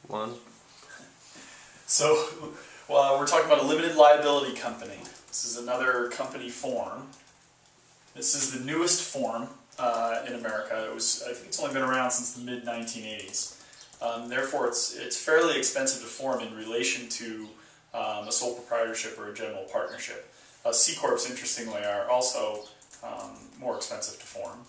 One. So, we're talking about a limited liability company. This is another company form. This is the newest form in America. I think it's only been around since the mid-1980s. Therefore, it's fairly expensive to form in relation to a sole proprietorship or a general partnership. C Corps, interestingly, are also more expensive to form.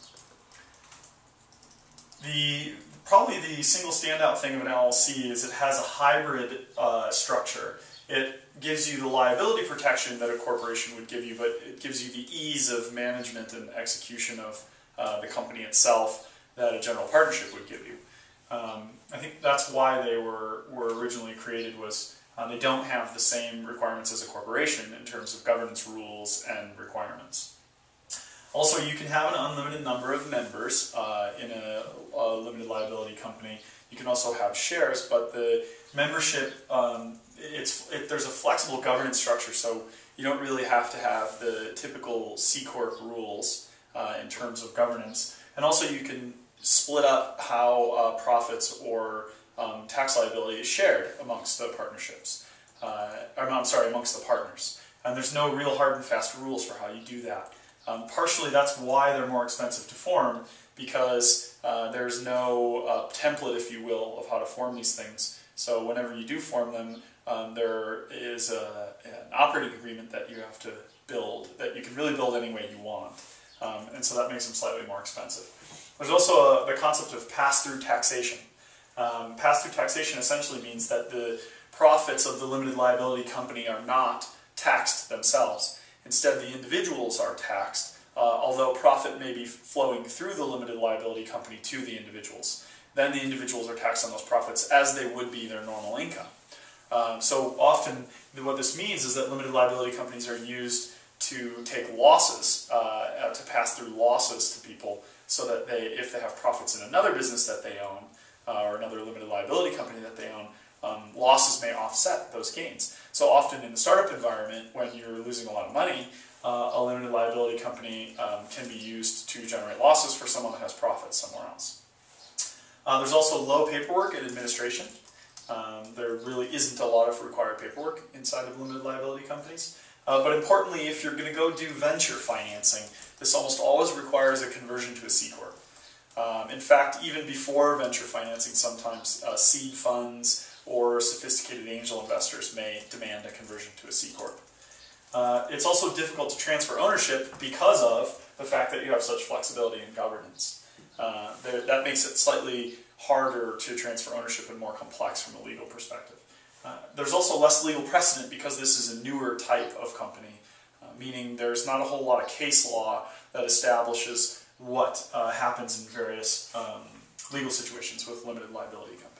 Probably the single standout thing of an LLC is it has a hybrid structure. It gives you the liability protection that a corporation would give you, but it gives you the ease of management and execution of the company itself that a general partnership would give you. I think that's why they were originally created, was they don't have the same requirements as a corporation in terms of governance rules and requirements. Also, you can have an unlimited number of members in a limited liability company. You can also have shares, but the membership, there's a flexible governance structure, so you don't really have to have the typical C Corp rules in terms of governance. And also, you can split up how profits or tax liability is shared amongst the partnerships. Amongst the partners. And there's no real hard and fast rules for how you do that. Partially, that's why they're more expensive to form, because there's no template, if you will, of how to form these things. So whenever you do form them, there is an operating agreement that you have to build, that you can really build any way you want. And so that makes them slightly more expensive. There's also the concept of pass-through taxation. Pass-through taxation essentially means that the profits of the limited liability company are not taxed themselves. Instead, the individuals are taxed, although profit may be flowing through the limited liability company to the individuals. Then the individuals are taxed on those profits as they would be their normal income. So often, what this means is that limited liability companies are used to take losses, to pass through losses to people, so that if they have profits in another business that they own, or another limited liability company that they own, losses may offset those gains. So often in the startup environment, when you're losing a lot of money, a limited liability company can be used to generate losses for someone that has profits somewhere else. There's also low paperwork and administration. There really isn't a lot of required paperwork inside of limited liability companies. But importantly, if you're going to go do venture financing, this almost always requires a conversion to a C Corp. In fact, even before venture financing, sometimes seed funds or sophisticated angel investors may demand a conversion to a C Corp. It's also difficult to transfer ownership because of the fact that you have such flexibility in governance. That makes it slightly harder to transfer ownership and more complex from a legal perspective. There's also less legal precedent because this is a newer type of company, meaning there's not a whole lot of case law that establishes what happens in various legal situations with limited liability companies.